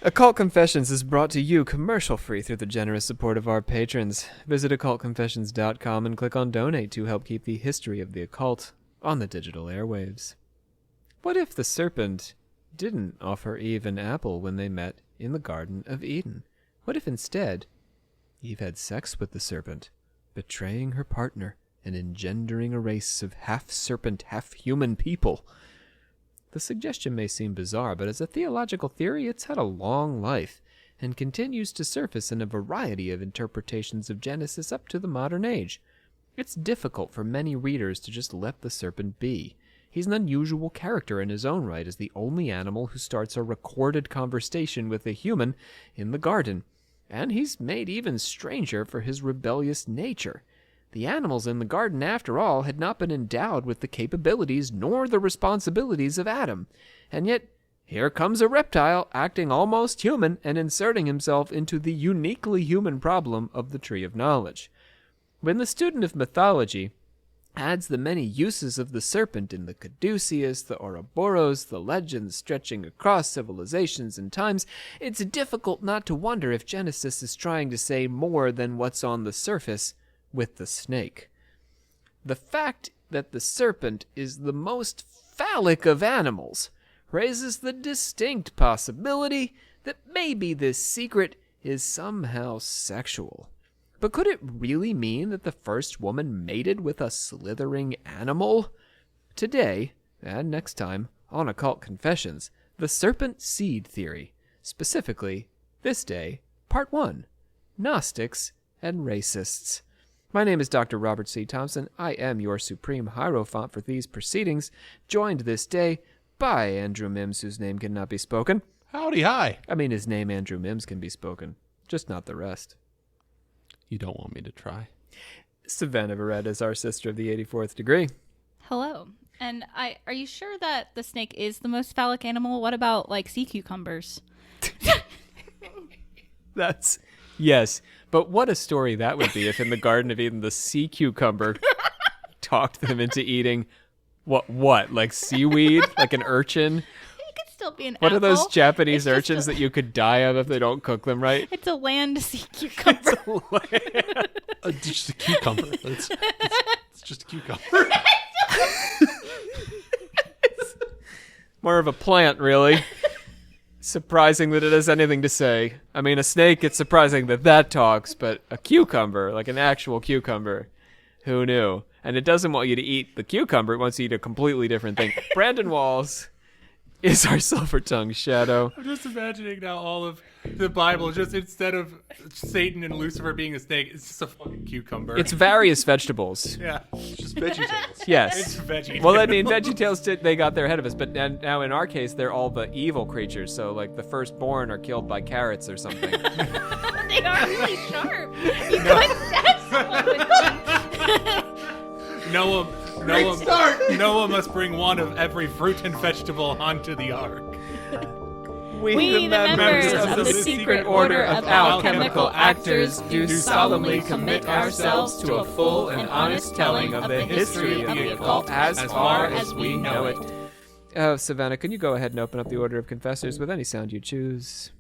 Occult Confessions is brought to you commercial-free through the generous support of our patrons. Visit occultconfessions.com and click on Donate to help keep the history of the occult on the digital airwaves. What if the serpent didn't offer Eve an apple when they met in the Garden of Eden? What if instead Eve had sex with the serpent, betraying her partner and engendering a race of half-serpent, half-human people? The suggestion may seem bizarre, but as a theological theory, it's had a long life and continues to surface in a variety of interpretations of Genesis up to the modern age. It's difficult for many readers to just let the serpent be. He's an unusual character in his own right as the only animal who starts a recorded conversation with a human in the garden, and he's made even stranger for his rebellious nature. The animals in the garden, after all, had not been endowed with the capabilities nor the responsibilities of Adam. And yet, here comes a reptile acting almost human and inserting himself into the uniquely human problem of the Tree of Knowledge. When the student of mythology adds the many uses of the serpent in the caduceus, the ouroboros, the legends stretching across civilizations and times, it's difficult not to wonder if Genesis is trying to say more than what's on the surface with the snake. The fact that the serpent is the most phallic of animals raises the distinct possibility that maybe this secret is somehow sexual. But could it really mean that the first woman mated with a slithering animal? Today, and next time, on Occult Confessions, the serpent seed theory. Specifically, this day, Part 1, Gnostics and Racists. My name is Dr. Robert C. Thompson. I am your supreme hierophant for these proceedings, joined this day by Andrew Mims, whose name cannot be spoken. Howdy, hi. I mean, his name, Andrew Mims, can be spoken, just not the rest. You don't want me to try. Savannah Barrett is our sister of the 84th degree. Hello. And are you sure that the snake is the most phallic animal? What about, like, sea cucumbers? Yes, but what a story that would be if in the Garden of Eden the sea cucumber talked them into eating what? Like seaweed? Like an urchin? It could still be an What apple. are those Japanese urchins that you could die of if they don't cook them right? It's a land sea cucumber. Just a cucumber. It's just a cucumber. More of a plant, really. Surprising that it has anything to say. I mean, a snake, it's surprising that talks, but a cucumber, like an actual cucumber, who knew? And it doesn't want you to eat the cucumber, it wants you to eat a completely different thing. Brandon Walls is our silver-tongued shadow. I'm just imagining now all of the Bible, just instead of Satan and Lucifer being a snake, it's just a fucking cucumber. It's various vegetables. Yeah. It's just VeggieTales. Yes. It's veggie. Well, I mean, VeggieTales, they got there ahead of us, but now in our case, they're all the evil creatures. So, like, the firstborn are killed by carrots or something. They are really sharp. You couldn't stab someone with them. Noah must bring one of every fruit and vegetable onto the ark. We, the members of the secret order of alchemical actors, do solemnly commit ourselves to a full and honest telling of the history of the occult as far as we know it. Savannah, can you go ahead and open up the order of confessors with any sound you choose?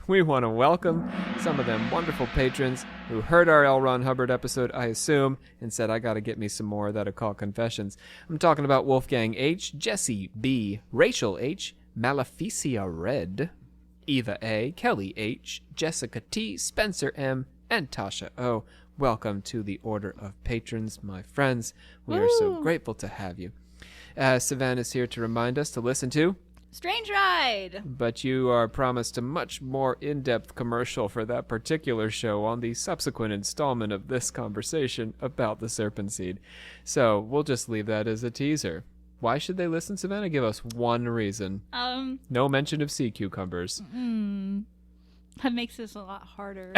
We want to welcome some of them wonderful patrons who heard our L. Ron Hubbard episode, I assume, and said, I got to get me some more of that Occult Confessions. I'm talking about Wolfgang H., Jesse B., Rachel H., Maleficia Red, Eva A., Kelly H., Jessica T., Spencer M., and Tasha O. Welcome to the Order of Patrons, my friends. We are so grateful to have you. Savannah's here to remind us to listen to Strange Ride. But you are promised a much more in-depth commercial for that particular show on the subsequent installment of this conversation about the serpent seed. So we'll just leave that as a teaser. Why should they listen, Savannah? Give us one reason. No mention of sea cucumbers. That makes this a lot harder.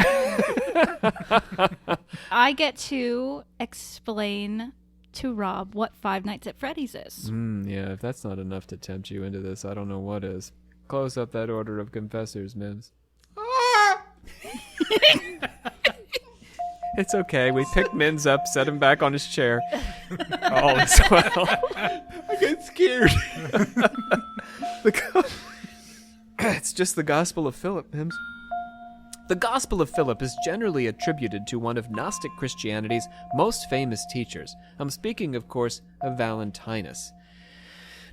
I get to explain to Rob what Five Nights at Freddy's is. Yeah, if that's not enough to tempt you into this, I don't know what is. Close up that order of confessors, Mims. It's okay. We picked Mims up, set him back on his chair. All is well. I get scared. It's just the Gospel of Philip, Mims. The Gospel of Philip is generally attributed to one of Gnostic Christianity's most famous teachers. I'm speaking, of course, of Valentinus.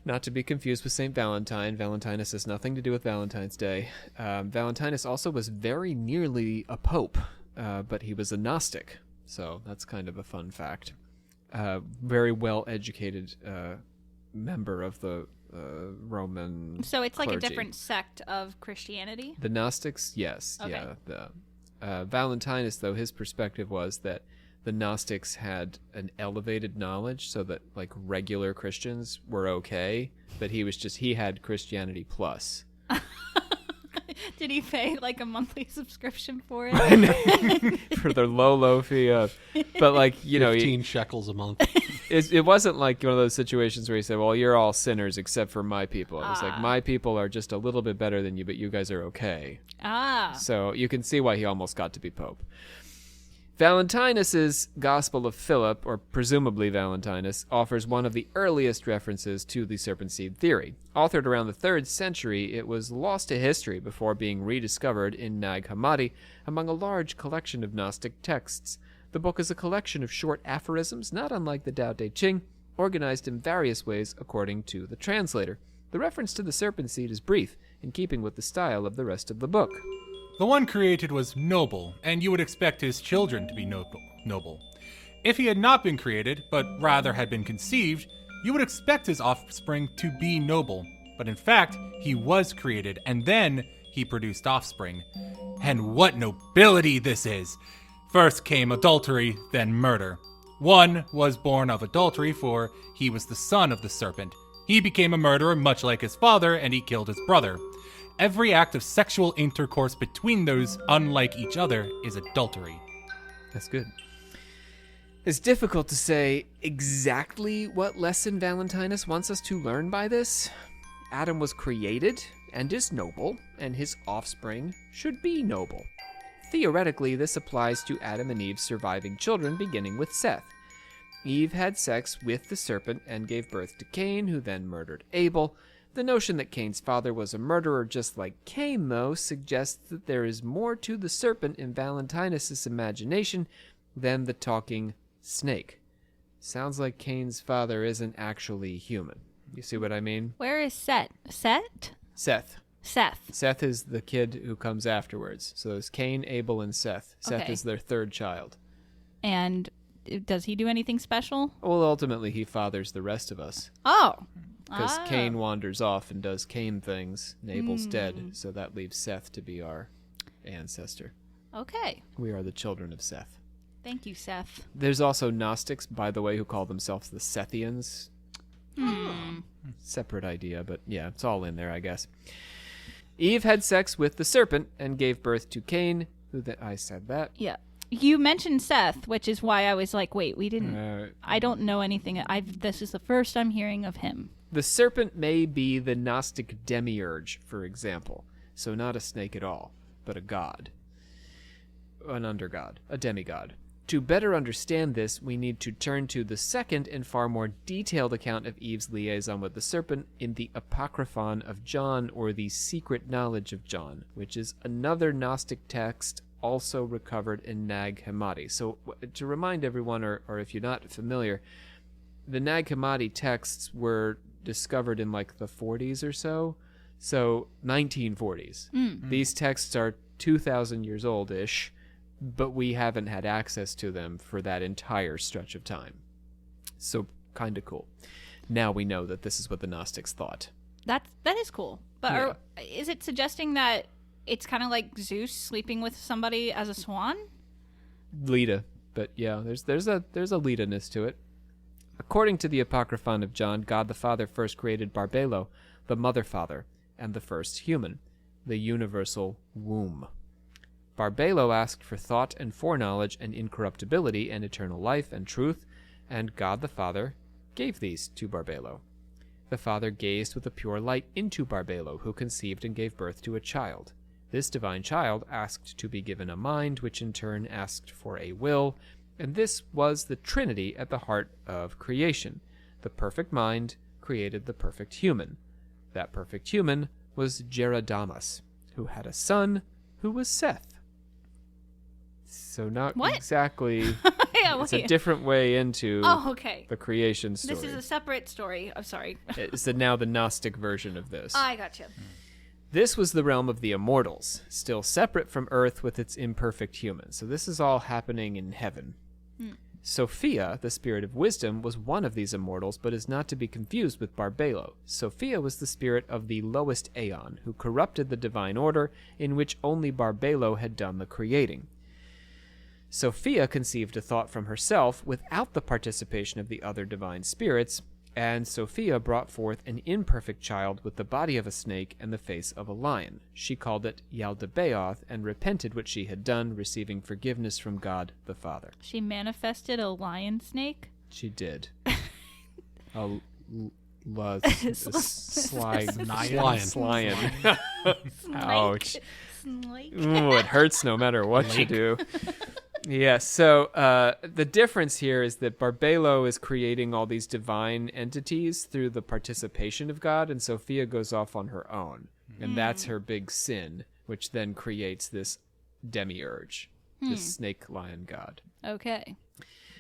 Not to be confused with St. Valentine. Valentinus has nothing to do with Valentine's Day. Valentinus also was very nearly a pope, but he was a Gnostic. So that's kind of a fun fact. Very well-educated member of the Roman So it's like clergy. a different sect of Christianity? The Gnostics, yes. Okay. Yeah. Valentinus, though, his perspective was that the Gnostics had an elevated knowledge so that, like, regular Christians were okay, but he had Christianity plus. Did he pay like a monthly subscription for it? For the low fee of, but like, 15 shekels a month. it wasn't like one of those situations where he said, well, you're all sinners except for my people. It was like, my people are just a little bit better than you, but you guys are okay. So you can see why he almost got to be pope. Valentinus's Gospel of Philip, or presumably Valentinus, offers one of the earliest references to the serpent seed theory. Authored around the 3rd century, it was lost to history before being rediscovered in Nag Hammadi among a large collection of Gnostic texts. The book is a collection of short aphorisms, not unlike the Tao Te Ching, organized in various ways according to the translator. The reference to the serpent seed is brief, in keeping with the style of the rest of the book. The one created was noble, and you would expect his children to be noble. If he had not been created, but rather had been conceived, you would expect his offspring to be noble. But in fact, he was created, and then he produced offspring. And what nobility this is! First came adultery, then murder. One was born of adultery, for he was the son of the serpent. He became a murderer much like his father, and he killed his brother. Every act of sexual intercourse between those unlike each other is adultery. That's good. It's difficult to say exactly what lesson Valentinus wants us to learn by this. Adam was created and is noble, and his offspring should be noble. Theoretically, this applies to Adam and Eve's surviving children, beginning with Seth. Eve had sex with the serpent and gave birth to Cain, who then murdered Abel. The notion that Cain's father was a murderer just like Cain, though, suggests that there is more to the serpent in Valentinus' imagination than the talking snake. Sounds like Cain's father isn't actually human. You see what I mean? Where is Seth? Seth. Seth. Seth is the kid who comes afterwards. So there's Cain, Abel, and Seth. Seth Okay. is their 3rd child. And does he do anything special? Well, ultimately, he fathers the rest of us. Oh. Because Cain wanders off and does Cain things, and Abel's dead, so that leaves Seth to be our ancestor. Okay. We are the children of Seth. Thank you, Seth. There's also Gnostics, by the way, who call themselves the Sethians. Separate idea, but yeah, it's all in there, I guess. Eve had sex with the serpent and gave birth to Cain, I said that. Yeah. You mentioned Seth, which is why I was like, wait, we didn't... I don't know anything. This is the first I'm hearing of him. The serpent may be the Gnostic demiurge, for example. So not a snake at all, but a god. An undergod, a demigod. To better understand this, we need to turn to the second and far more detailed account of Eve's liaison with the serpent in the Apocryphon of John, or the Secret Knowledge of John, which is another Gnostic text also recovered in Nag Hammadi. So to remind everyone, or if you're not familiar, the Nag Hammadi texts were discovered in like the 40s or so. So 1940s. These texts are 2,000 years old-ish, but we haven't had access to them for that entire stretch of time. So kind of cool. Now we know that this is what the Gnostics thought. That is cool. But Yeah. is it suggesting that it's kind of like Zeus sleeping with somebody as a swan? Leda, but yeah, there's a Leda-ness to it. According to the Apocryphon of John, God the Father first created Barbelo, the Mother Father, and the first human, the universal womb. Barbelo asked for thought and foreknowledge and incorruptibility and eternal life and truth, and God the Father gave these to Barbelo. The Father gazed with a pure light into Barbelo, who conceived and gave birth to a child. This divine child asked to be given a mind, which in turn asked for a will, and this was the Trinity at the heart of creation. The perfect mind created the perfect human. That perfect human was Jeradamas, who had a son who was Seth. So not What? exactly. Yeah, It's a wait. different way into Okay. the creation story. This is a separate story. I'm sorry. It's now the Gnostic version of this. I gotcha. This was the realm of the immortals, still separate from Earth with its imperfect humans. So this is all happening in heaven. Sophia, the spirit of wisdom, was one of these immortals, but is not to be confused with Barbelo. Sophia was the spirit of the lowest aeon, who corrupted the divine order, in which only Barbelo had done the creating. Sophia conceived a thought from herself without the participation of the other divine spirits, and Sophia brought forth an imperfect child with the body of a snake and the face of a lion. She called it Yaldabaoth and repented what she had done, receiving forgiveness from God the Father. She manifested a lion snake. She did. A lion. Ouch. Snake. Ooh, it hurts no matter what you do. Yeah, so the difference here is that Barbelo is creating all these divine entities through the participation of God, and Sophia goes off on her own. And that's her big sin, which then creates this demiurge, this snake lion god. Okay.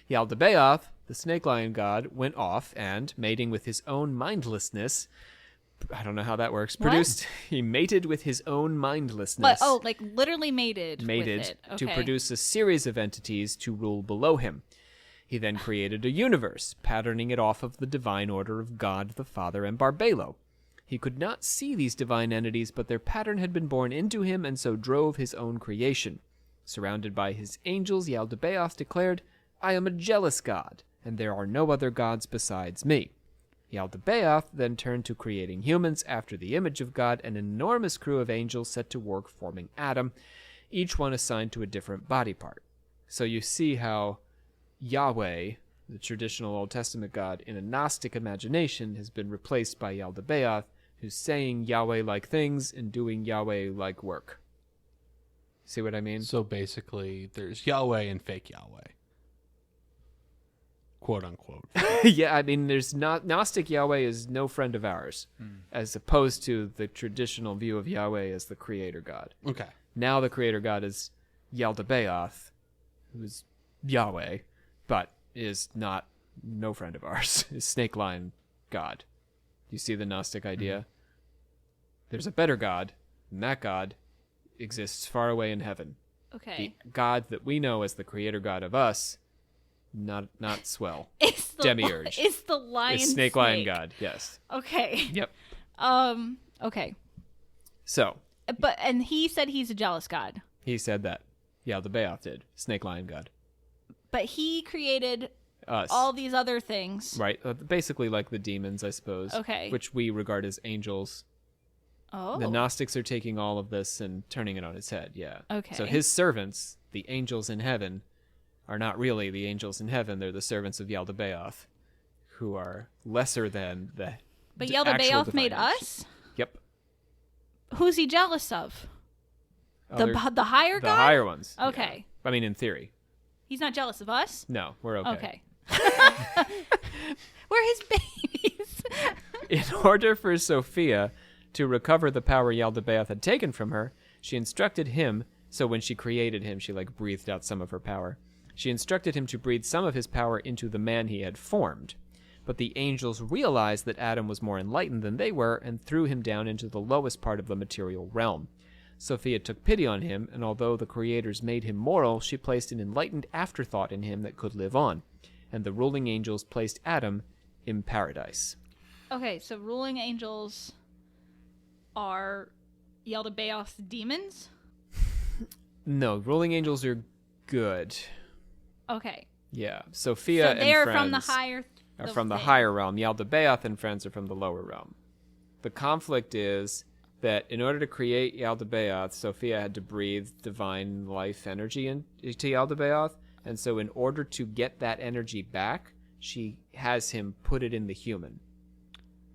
Yaldabaoth, the snake lion god, went off and, mating with his own mindlessness, I don't know how that works, he mated with his own mindlessness. But, like literally mated with it. To Okay. produce a series of entities to rule below him. He then created a universe, patterning it off of the divine order of God the Father and Barbelo. He could not see these divine entities, but their pattern had been born into him and so drove his own creation. Surrounded by his angels, Yaldabaoth declared, "I am a jealous god, and there are no other gods besides me." Yaldabaoth then turned to creating humans after the image of God, an enormous crew of angels set to work forming Adam, each one assigned to a different body part. So you see how Yahweh, the traditional Old Testament God, in a Gnostic imagination has been replaced by Yaldabaoth, who's saying Yahweh-like things and doing Yahweh-like work. See what I mean? So basically, there's Yahweh and fake Yahweh. Quote unquote. Yeah, I mean, there's not Gnostic Yahweh is no friend of ours, as opposed to the traditional view of Yahweh as the creator god. Okay. Now the creator god is Yaldabaoth, who's Yahweh, but is not no friend of ours. Is snake lion god. You see the Gnostic idea? There's a better god, and that god exists far away in heaven. Okay. The god that we know as the creator god of us, not swell. It's the Demiurge. It's the lion. It's snake lion god, yes. Okay. Yep. Okay. So, And he said he's a jealous god. he said that. Yaldabaoth did. Snake lion god. But he created Us. all these other things. Right. Basically like the demons, I suppose. Okay. Which we regard as angels. Oh. The Gnostics are taking all of this and turning it on its head, yeah. Okay. So his servants, the angels in heaven, are not really the angels in heaven. They're the servants of Yaldabaoth, who are lesser than the But actual Yaldabaoth made divine angels. us? Yep. Who's he jealous of? Other- The higher the god? higher ones. yeah. Okay. I mean, in theory. He's not jealous of us? No, we're okay. Okay. We're his babies. In order for Sophia to recover the power Yaldabaoth had taken from her, she instructed him, so when she created him, she breathed out some of her power. She instructed him to breathe some of his power into the man he had formed. But the angels realized that Adam was more enlightened than they were and threw him down into the lowest part of the material realm. Sophia took pity on him, and although the creators made him moral, she placed an enlightened afterthought in him that could live on. And the ruling angels placed Adam in paradise. Okay, so ruling angels are Yaldabaoth's demons? No, ruling angels are good. Okay. Yeah, Sophia So they're and friends from the higher are from the higher realm. Yaldabaoth and friends are from the lower realm. The conflict is that in order to create Yaldabaoth, Sophia had to breathe divine life energy into Yaldabaoth, and so in order to get that energy back, she has him put it in the human.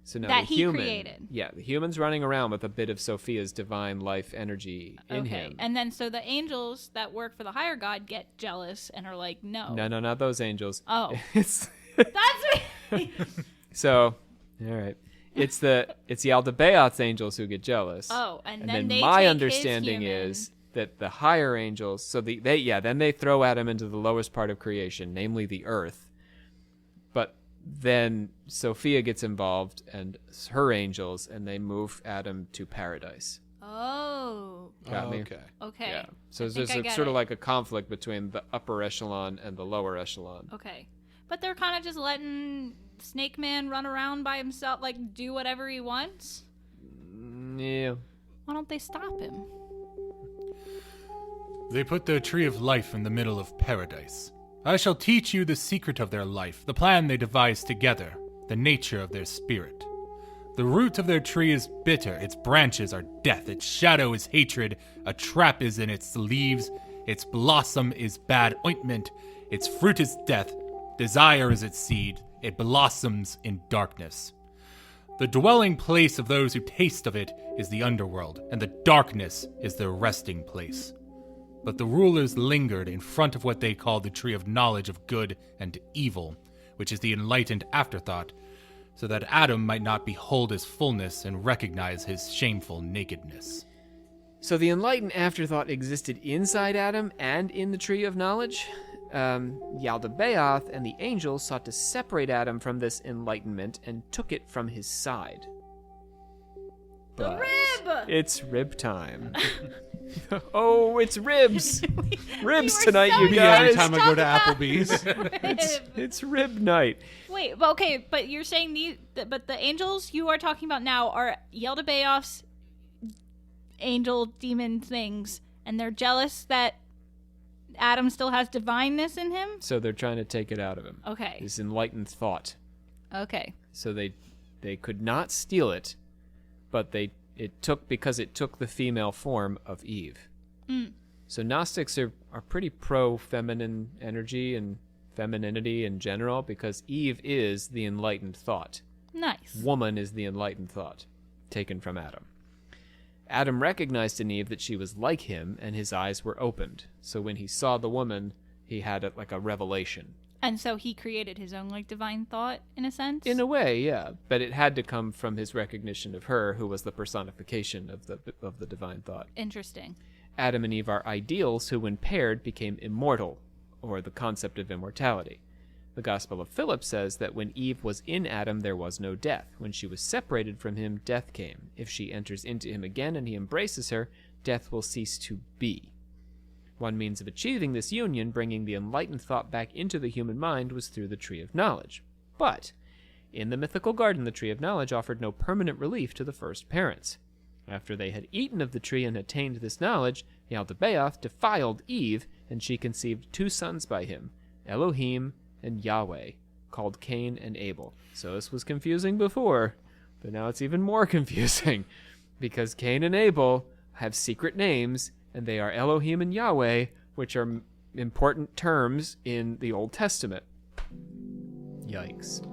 So now That the he human, created. yeah, the human's running around with a bit of Sophia's divine life energy in Okay. him. And then so the angels that work for the higher god get jealous and are like, no. No, not those angels. Oh. It's That's me. So, all right. It's Yaldabaoth's angels who get jealous. Oh, and then then they my take understanding his human. is that the higher angels, so then they throw Adam into the lowest part of creation, namely the earth. But then Sophia gets involved and her angels, and they move Adam to paradise. Oh. Got me? Okay. Okay. Yeah. So I there's think I get sort of it. like a conflict between the upper echelon and the lower echelon. Okay. But they're kind of just letting Snake Man run around by himself, like do whatever he wants. Yeah. Why don't they stop him? They put the tree of life in the middle of paradise. I shall teach you the secret of their life, the plan they devised together, the nature of their spirit. The root of their tree is bitter, its branches are death, its shadow is hatred, a trap is in its leaves, its blossom is bad ointment, its fruit is death, desire is its seed, it blossoms in darkness. The dwelling place of those who taste of it is the underworld, and the darkness is their resting place. But the rulers lingered in front of what they called the tree of knowledge of good and evil, which is the enlightened afterthought, so that Adam might not behold his fullness and recognize his shameful nakedness. So the enlightened afterthought existed inside Adam and in the tree of knowledge. Yaldabaoth and the angels sought to separate Adam from this enlightenment and took it from his side. But rib! It's rib time. Oh, it's ribs! Ribs were tonight, so you Yeah, every guys! time I go to Applebee's. It's rib night. Wait, but okay, but you're saying but the angels you are talking about now are Yaldabaoth's angel demon things, and they're jealous that Adam still has divineness in him? So they're trying to take it out of him. Okay. This enlightened thought. Okay. So they could not steal it, but it took the female form of Eve. So Gnostics are pretty pro feminine energy and femininity in general, because Eve is the enlightened thought. Nice. Woman is the enlightened thought, taken from Adam. Adam recognized in Eve that she was like him, and his eyes were opened. So when he saw the woman, he had a revelation. And so he created his own divine thought in a sense? In a way, yeah, but it had to come from his recognition of her, who was the personification of the divine thought. Interesting. Adam and Eve are ideals who, when paired, became immortal, or the concept of immortality. The Gospel of Philip says that when Eve was in Adam, there was no death. When she was separated from him, death came. If she enters into him again and he embraces her, death will cease to be. One means of achieving this union, bringing the enlightened thought back into the human mind, was through the Tree of Knowledge. But in the mythical garden, the Tree of Knowledge offered no permanent relief to the first parents. After they had eaten of the tree and attained this knowledge, Yaldabaoth defiled Eve, and she conceived 2 sons by him, Elohim and Yahweh, called Cain and Abel. So this was confusing before, but now it's even more confusing, because Cain and Abel have secret names, and they are Elohim and Yahweh, which are important terms in the Old Testament. Yikes.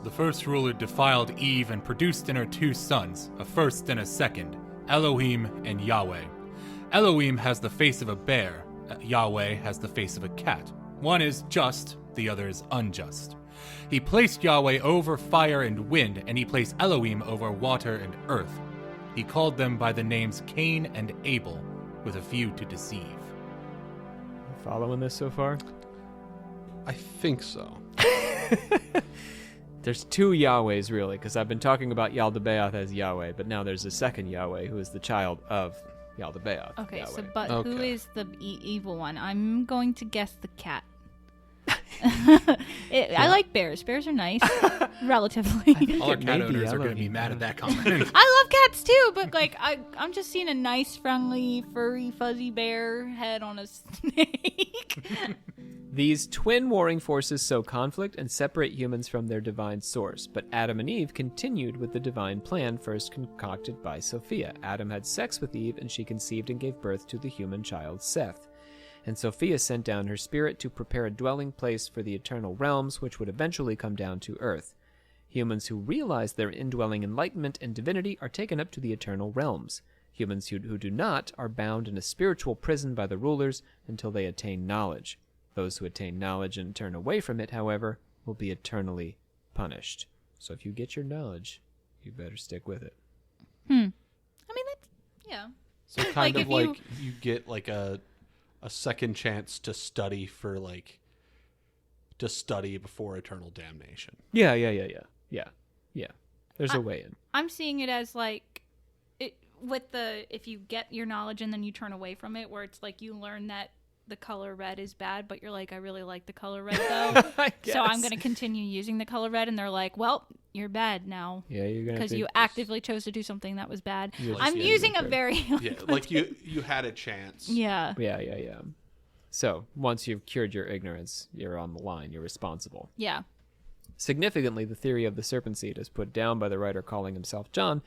The first ruler defiled Eve and produced in her 2 sons, a first and a second, Elohim and Yahweh. Elohim has the face of a bear, Yahweh has the face of a cat. One is just, the other is unjust. He placed Yahweh over fire and wind, and he placed Elohim over water and earth. He called them by the names Cain and Abel, with a view to deceive. Following this so far? I think so. There's 2 Yahwehs, really, because I've been talking about Yaldabaoth as Yahweh, but now there's a second Yahweh who is the child of Yaldabaoth. Okay, Yahweh. who Okay. is the evil one? I'm going to guess the cat. I like bears. Bears are nice, relatively. All our it cat may be owners are going to be Elohim. mad at that comment. I love cats too, but I'm just seeing a nice, friendly, furry, fuzzy bear head on a snake. These twin warring forces sow conflict and separate humans from their divine source, but Adam and Eve continued with the divine plan first concocted by Sophia. Adam had sex with Eve, and she conceived and gave birth to the human child Seth. And Sophia sent down her spirit to prepare a dwelling place for the eternal realms, which would eventually come down to earth. Humans who realize their indwelling enlightenment and divinity are taken up to the eternal realms. Humans who do not are bound in a spiritual prison by the rulers until they attain knowledge. Those who attain knowledge and turn away from it, however, will be eternally punished. So if you get your knowledge, you better stick with it. I mean, that's, yeah. So kind Like, of if like you get like a second chance to study before eternal damnation. Yeah. There's a way in. I'm seeing it as like if you get your knowledge and then you turn away from it, where it's like you learn that the color red is bad, but you're like, I really like the color red though, so I'm going to continue using the color red, and they're like, well, you're bad now. Yeah, you're gonna because you actively chose to do something that was bad. Yes, I'm yeah, using a correct. very Yeah, like you had a chance. yeah. Yeah. So once you've cured your ignorance, you're on the line. You're responsible. Yeah. Significantly, the theory of the serpent seed, as put down by the writer calling himself John,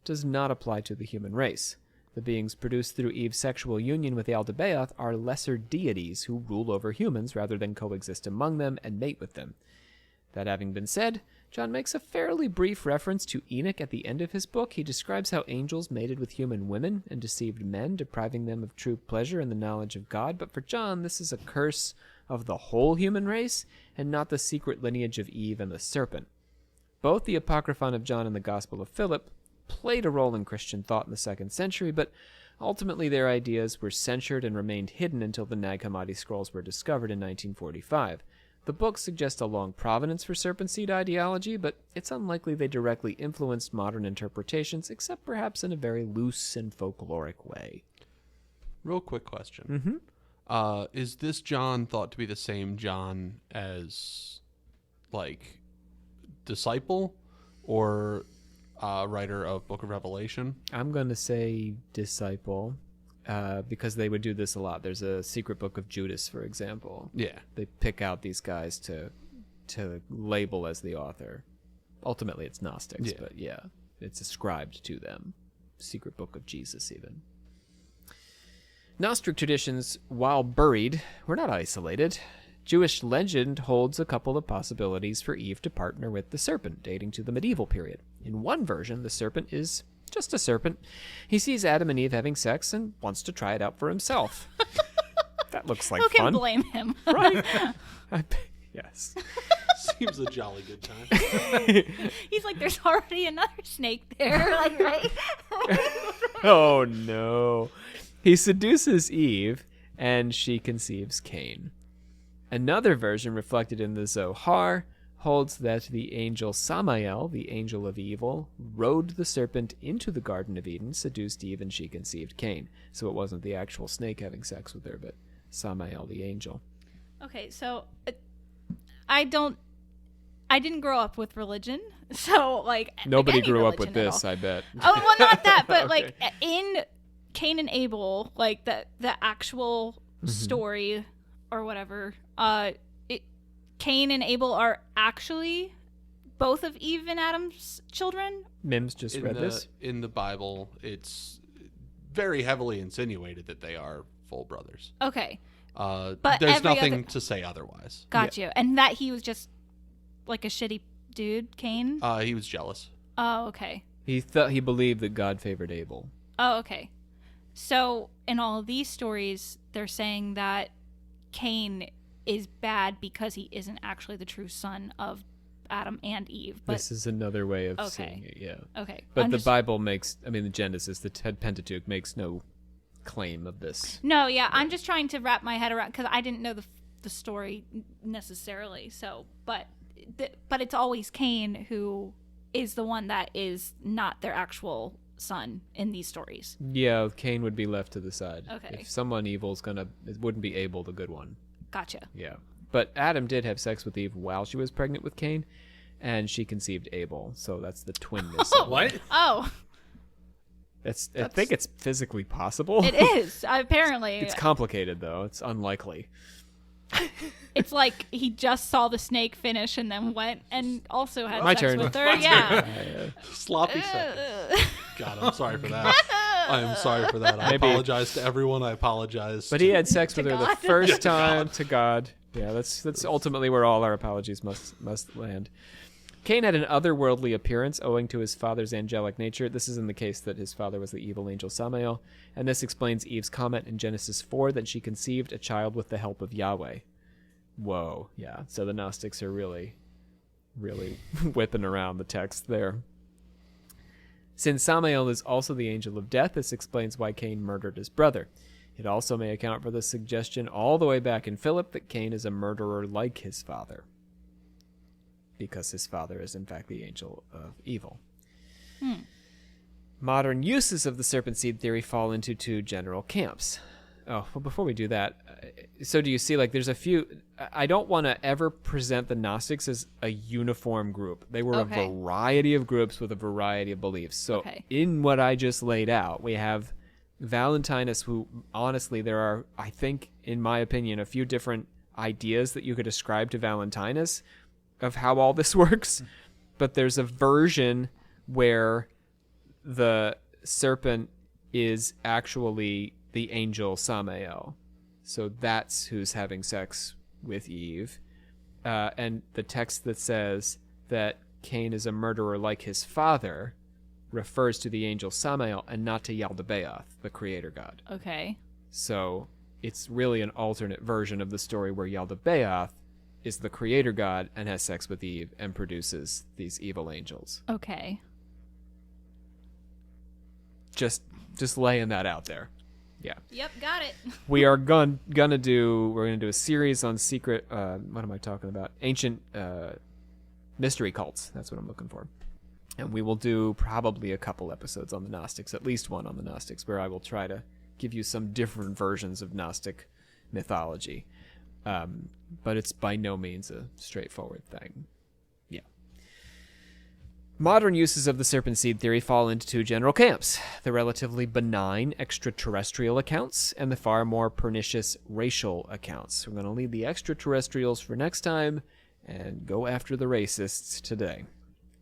does not apply to the human race. The beings produced through Eve's sexual union with Yaldabaoth are lesser deities who rule over humans rather than coexist among them and mate with them. That having been said, John makes a fairly brief reference to Enoch at the end of his book. He describes how angels mated with human women and deceived men, depriving them of true pleasure and the knowledge of God. But for John, this is a curse of the whole human race and not the secret lineage of Eve and the serpent. Both the Apocryphon of John and the Gospel of Philip played a role in Christian thought in the 2nd century, but ultimately their ideas were censored and remained hidden until the Nag Hammadi scrolls were discovered in 1945. The books suggest a long provenance for serpent seed ideology, but it's unlikely they directly influenced modern interpretations, except perhaps in a very loose and folkloric way. Real quick question. Mm-hmm. Is this John thought to be the same John as, like, disciple or writer of Book of Revelation? I'm going to say disciple, because they would do this a lot. There's a secret book of Judas, for example. Yeah. They pick out these guys to label as the author. Ultimately, it's Gnostics, but yeah, it's ascribed to them. Secret book of Jesus, even. Gnostic traditions, while buried, were not isolated. Jewish legend holds a couple of possibilities for Eve to partner with the serpent, dating to the medieval period. In one version, the serpent is just a serpent. He sees Adam and Eve having sex and wants to try it out for himself. That looks like Who can fun. blame him? Right? Yes. Seems a jolly good time. He's like, there's already another snake there. Like, right? Oh, no. He seduces Eve, and she conceives Cain. Another version reflected in the Zohar holds that the angel Samael, the angel of evil, rode the serpent into the Garden of Eden, seduced Eve, and she conceived Cain. So it wasn't the actual snake having sex with her, but Samael, the angel. Okay, so I didn't grow up with religion, so like Nobody any grew up with religion at this, all. I bet. Oh, well, not that, but Okay. like in Cain and Abel, like the actual story or whatever, Cain and Abel are actually both of Eve and Adam's children. Mims just read this. In the Bible, it's very heavily insinuated that they are full brothers. Okay, But there's nothing to say otherwise. got you. And that he was just like a shitty dude, Cain. He was jealous. Oh, okay. He believed that God favored Abel. Oh, okay. So in all of these stories, they're saying that Cain is bad because he isn't actually the true son of Adam and Eve. But This is another way of seeing it, yeah. okay. But the Bible the Genesis, the Pentateuch makes no claim of this. No, yeah, I'm just trying to wrap my head around because I didn't know the story necessarily. So, but it's always Cain who is the one that is not their actual son in these stories. Yeah, Cain would be left to the side. Okay. If someone evil's it wouldn't be Abel, the good one. Gotcha. Yeah. But Adam did have sex with Eve while she was pregnant with Cain, and she conceived Abel. So that's the twinness. of it. What? Oh, I think it's physically possible. it is apparently. It's complicated, though. It's unlikely. It's like he just saw the snake finish and then went and also had My sex turn. with her. Yeah. Sloppy seconds. God, I'm sorry for that. I am sorry for that. I Maybe. apologize to everyone. I apologize. But he had sex with her God. the first time to God. Yeah, that's ultimately where all our apologies must land. Cain had an otherworldly appearance owing to his father's angelic nature. This is in the case that his father was the evil angel Samael, and this explains Eve's comment in Genesis 4 that she conceived a child with the help of Yahweh. Whoa, yeah. So the Gnostics are really, really whipping around the text there. Since Samael is also the angel of death, this explains why Cain murdered his brother. It also may account for the suggestion all the way back in Philip that Cain is a murderer like his father, because his father is in fact the angel of evil. Modern uses of the serpent seed theory fall into two general camps. Oh, well, before we do that, so do you see, like, there's a few... I don't want to ever present the Gnostics as a uniform group. They were Okay. a variety of groups with a variety of beliefs. So Okay. in what I just laid out, we have Valentinus, who, honestly, there are, I think, in my opinion, a few different ideas that you could ascribe to Valentinus of how all this works. But there's a version where the serpent is actually the angel Samael. So that's who's having sex with Eve. And the text that says that Cain is a murderer like his father refers to the angel Samael and not to Yaldabaoth, the creator god. Okay. So it's really an alternate version of the story where Yaldabaoth is the creator god and has sex with Eve and produces these evil angels. Okay. Just laying that out there. Yeah. Yep, got it. We are gonna do a series on secret what am I talking about? Ancient mystery cults. That's what I'm looking for. And we will do probably a couple episodes on the Gnostics, at least one on the Gnostics, where I will try to give you some different versions of Gnostic mythology. But it's by no means a straightforward thing. Yeah. Modern uses of the serpent seed theory fall into two general camps: the relatively benign extraterrestrial accounts and the far more pernicious racial accounts. We're going to leave the extraterrestrials for next time and go after the racists today.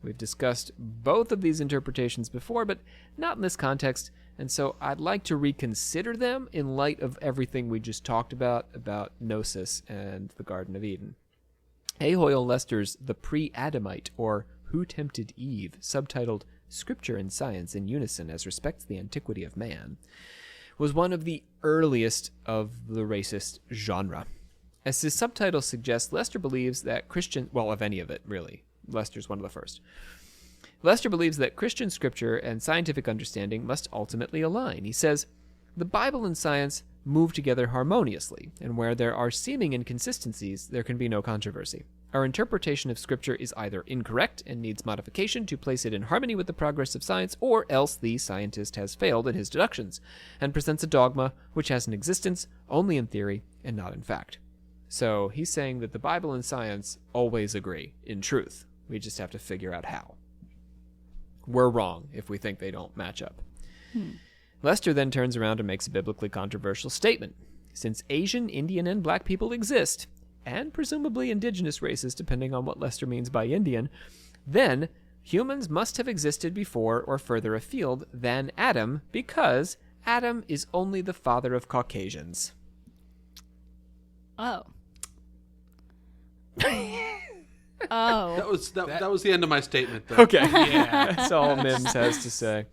We've discussed both of these interpretations before, but not in this context, and so I'd like to reconsider them in light of everything we just talked about Gnosis and the Garden of Eden. A. Hoyle Lester's The Pre-Adamite, or Who Tempted Eve, subtitled Scripture and Science in Unison as Respects the Antiquity of Man, was one of the earliest of the racist genre. As his subtitle suggests, Lester believes that Christian... well, of any of it, really. Lester's one of the first. Lester believes that Christian scripture and scientific understanding must ultimately align. He says, "The Bible and science move together harmoniously, and where there are seeming inconsistencies, there can be no controversy. Our interpretation of scripture is either incorrect and needs modification to place it in harmony with the progress of science, or else the scientist has failed in his deductions and presents a dogma which has an existence only in theory and not in fact." So he's saying that the Bible and science always agree in truth. We just have to figure out how. We're wrong if we think they don't match up. Lester then turns around and makes a biblically controversial statement. Since Asian, Indian, and black people exist, and presumably indigenous races, depending on what Lester means by Indian, then humans must have existed before or further afield than Adam, because Adam is only the father of Caucasians. Oh. Oh. That was the end of my statement. Though. Okay. Yeah. That's all Mims has to say.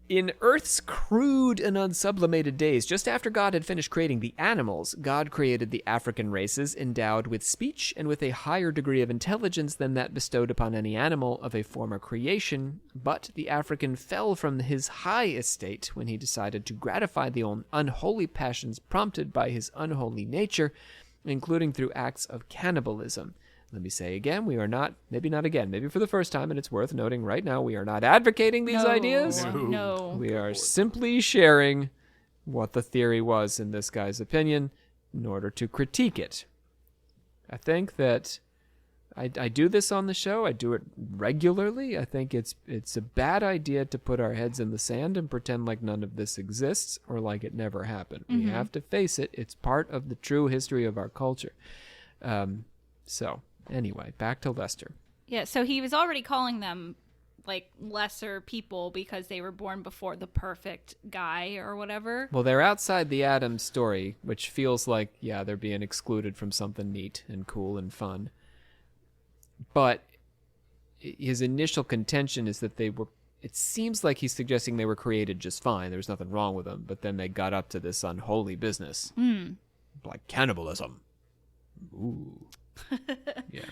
In Earth's crude and unsublimated days, just after God had finished creating the animals, God created the African races endowed with speech and with a higher degree of intelligence than that bestowed upon any animal of a former creation. But the African fell from his high estate when he decided to gratify the unholy passions prompted by his unholy nature, including through acts of cannibalism. Let me say again, we are not, maybe not again, maybe for the first time, and it's worth noting right now, we are not advocating these ideas. No. We are simply sharing what the theory was in this guy's opinion in order to critique it. I think that I do this on the show. I do it regularly. I think it's a bad idea to put our heads in the sand and pretend like none of this exists or like it never happened. We have to face it. It's part of the true history of our culture. So, anyway, back to Lester. Yeah, so he was already calling them, like, lesser people because they were born before the perfect guy or whatever. Well, they're outside the Adam story, which feels like, yeah, they're being excluded from something neat and cool and fun. But his initial contention is that they were, it seems like he's suggesting they were created just fine. There was nothing wrong with them. But then they got up to this unholy business. Like cannibalism. Ooh. Yeah.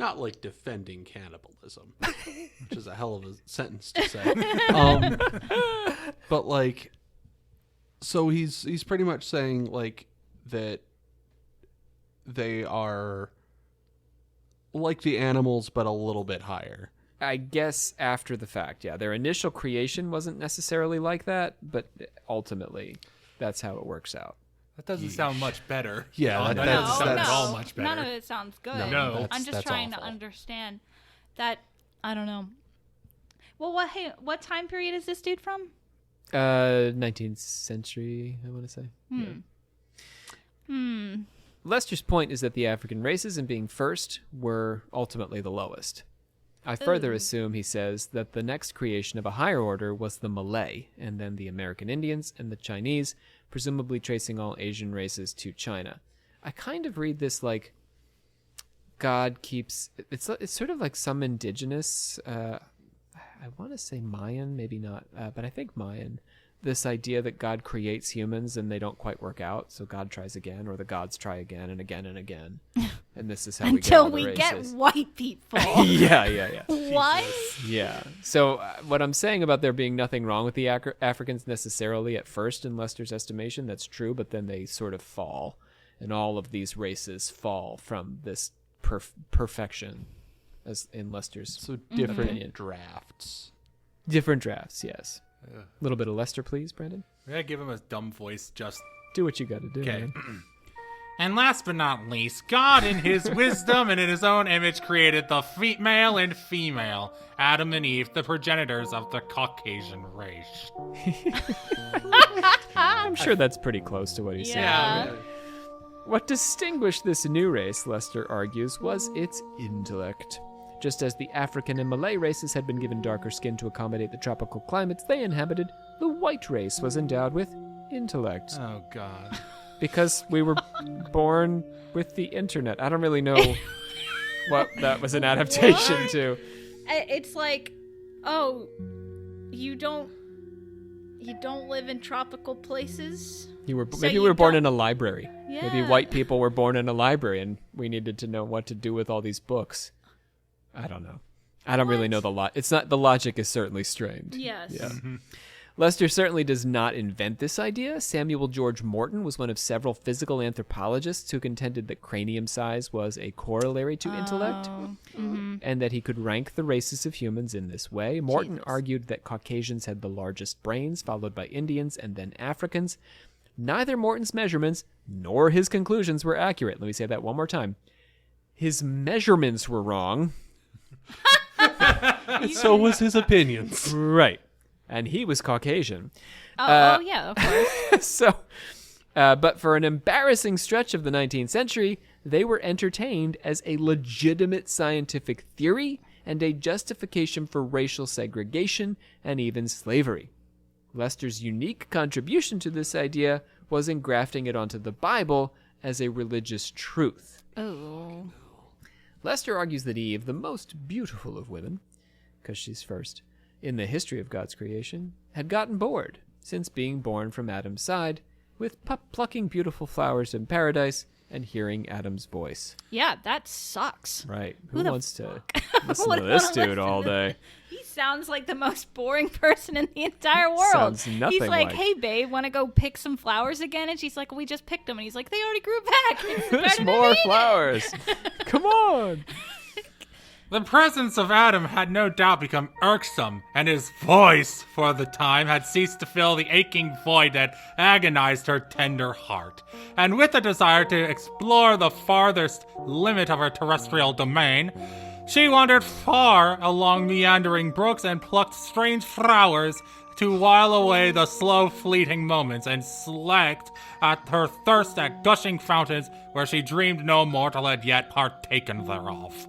Not like defending cannibalism, which is a hell of a sentence to say. But like, so he's pretty much saying like that they are like the animals, but a little bit higher. I guess after the fact, yeah. Their initial creation wasn't necessarily like that, but ultimately, that's how it works out. That doesn't sound much better. Yeah, that that's- doesn't sound that's- at all much better. None of it sounds good. No. I'm just that's trying to awful. understand that. I don't know. Well, what time period is this dude from? 19th century, I want to say. Lester's point is that the African races, in being first, were ultimately the lowest. I further assume, he says, that the next creation of a higher order was the Malay, and then the American Indians and the Chinese, presumably tracing all Asian races to China. I kind of read this like God keeps... It's sort of like some indigenous... I want to say Mayan, maybe not, but I think Mayan. This idea that God creates humans and they don't quite work out, so God tries again, or the gods try again and again and again. And this is how Until we we get all the get races. white people. Yeah. What? Yeah. So what I'm saying about there being nothing wrong with the Africans necessarily at first in Lester's estimation, that's true, but then they sort of fall. And all of these races fall from this perfection, as in Lester's. So different drafts. Different drafts, yes. A little bit of Lester, please, Brandon. We're going to give him a dumb voice just... Do what you got to do, Okay. man. And last but not least, God in his wisdom and in his own image created the male and female, Adam and Eve, the progenitors of the Caucasian race. I'm sure that's pretty close to what he's saying. Yeah. What distinguished this new race, Lester argues, was its intellect. Just as the African and Malay races had been given darker skin to accommodate the tropical climates they inhabited, the white race was endowed with intellect. Oh, God. Because we were born with the internet. I don't really know what that was an adaptation to. It's like, oh, you don't live in tropical places. Maybe you we were born don't- in a library. Maybe Yeah. white people were born in a library and we needed to know what to do with all these books. I don't know. I don't really know the logic is certainly strained. Yes. Yeah. Lester certainly does not invent this idea. Samuel George Morton was one of several physical anthropologists who contended that cranium size was a corollary to intellect and that he could rank the races of humans in this way. Morton argued that Caucasians had the largest brains, followed by Indians and then Africans. Neither Morton's measurements nor his conclusions were accurate. Let me say that one more time. His measurements were wrong. So was his opinions. Right. And he was Caucasian. Oh, yeah, of course. So, but for an embarrassing stretch of the 19th century, they were entertained as a legitimate scientific theory and a justification for racial segregation and even slavery. Lester's unique contribution to this idea was in grafting it onto the Bible as a religious truth. Oh. Lester argues that Eve, the most beautiful of women, because she's first, in the history of God's creation, had gotten bored, since being born from Adam's side, with plucking beautiful flowers in paradise and hearing Adam's voice. Yeah, that sucks. Right. Who Who the wants to Would listen to wanna this listen dude all to day? He sounds like the most boring person in the entire world. Sounds nothing He's like, like. hey, babe, want to go pick some flowers again? And she's like, we just picked them. And he's like, they already grew back. It's There's better than more me. flowers. Come on. The presence of Adam had no doubt become irksome, and his voice, for the time, had ceased to fill the aching void that agonized her tender heart. And with a desire to explore the farthest limit of her terrestrial domain, she wandered far along meandering brooks and plucked strange flowers to while away the slow fleeting moments and slaked at her thirst at gushing fountains where she dreamed no mortal had yet partaken thereof.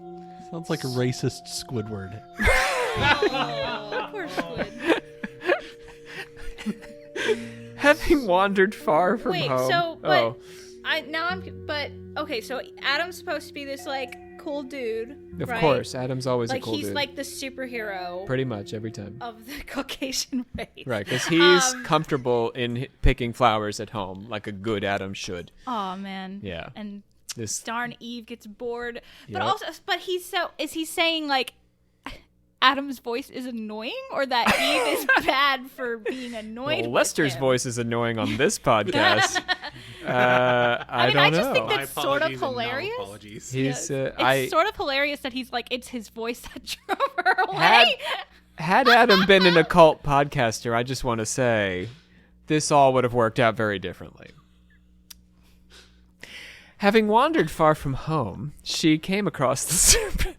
Sounds like a racist Squidward. Oh, poor squid. Having wandered far from Wait, home. so, but oh, okay, so Adam's supposed to be this, like, cool dude, of right? course. Adam's always Like, a cool he's dude. like the superhero Pretty much every time. of the Caucasian race. Right, because he's comfortable in picking flowers at home, like a good Adam should. Oh man. Yeah. And This Darn Eve gets bored. But Yep. is he saying like Adam's voice is annoying, or that Eve is bad for being annoyed? well, with Lester's him? voice is annoying on this podcast. I mean, don't I know. just think My that's sort of apologies and no hilarious. apologies. He's It's sort of hilarious that he's like, it's his voice that drove her away. Had Adam been an occult podcaster, I just want to say this all would have worked out very differently. Having wandered far from home, she came across the serpent.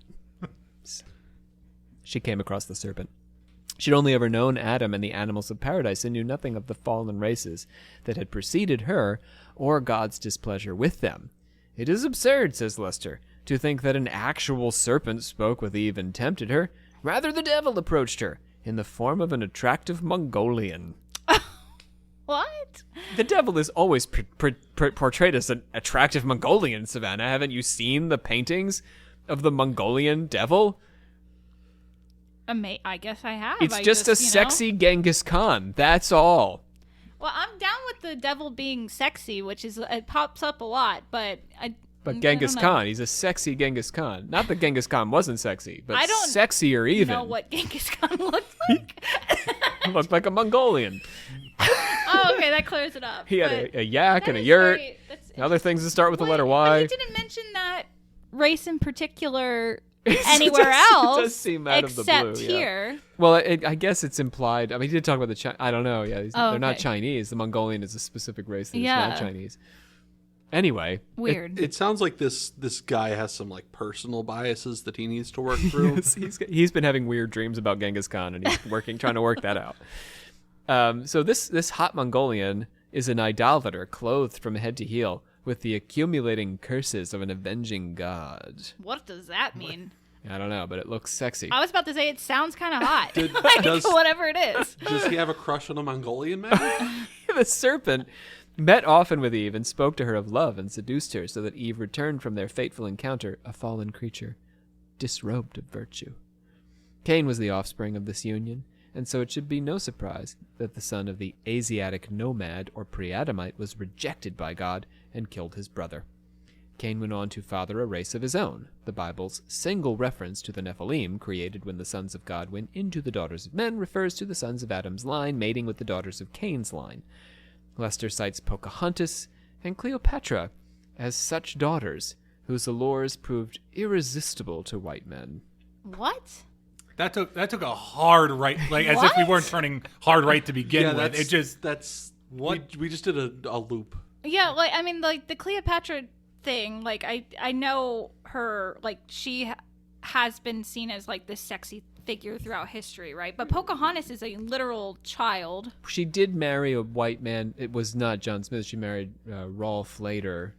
She'd only ever known Adam and the animals of paradise and knew nothing of the fallen races that had preceded her or God's displeasure with them. It is absurd, says Lester, to think that an actual serpent spoke with Eve and tempted her. Rather, the devil approached her in the form of an attractive Mongolian. What? The devil is always portrayed as an attractive Mongolian, Savannah. Haven't you seen the paintings of the Mongolian devil? I guess I have. It's I just a sexy Genghis Khan. That's all. Well, I'm down with the devil being sexy, which is it pops up a lot, but Genghis I don't know. Khan, he's a sexy Genghis Khan. Not that Genghis Khan wasn't sexy, but I don't sexier even. know what Genghis Khan looked like. Looked like a Mongolian. Oh, okay, that clears it up. He had but a yak and that a is yurt. very- that's And other things that start with the letter But Y. he didn't mention that race in particular It anywhere does- else. It does seem out of the except blue, yeah. here. Well, I guess it's implied. I mean, he did talk about the I don't know. Yeah, they're not okay. Chinese. The Mongolian is a specific race that is Yeah. not Chinese. Anyway, Weird. It sounds like this guy has some like personal biases that he needs to work through. he's been having weird dreams about Genghis Khan, and he's trying to work that out. So this hot Mongolian is an idolater, clothed from head to heel with the accumulating curses of an avenging god. What does that mean? I don't know, but it looks sexy. I was about to say it sounds kind of hot. does- Whatever it is. Does he have a crush on a Mongolian man? The serpent met often with Eve and spoke to her of love and seduced her, so that Eve returned from their fateful encounter a fallen creature, disrobed of virtue. Cain was the offspring of this union, and so it should be no surprise that the son of the Asiatic nomad or pre-Adamite was rejected by God and killed his brother. Cain went on to father a race of his own, the Bible's single reference to the Nephilim, created when the sons of God went into the daughters of men, refers to the sons of Adam's line mating with the daughters of Cain's line. Lester cites Pocahontas and Cleopatra as such daughters, whose allures proved irresistible to white men. What? That took a hard right, like as if we weren't turning hard right to begin with. It just what we just did a loop. Yeah, like I mean, like the Cleopatra thing. Like I know her. Like she has been seen as like this sexy figure throughout history, right? But Pocahontas is a literal child. She did marry a white man. It was not John Smith. She married Rolfe later,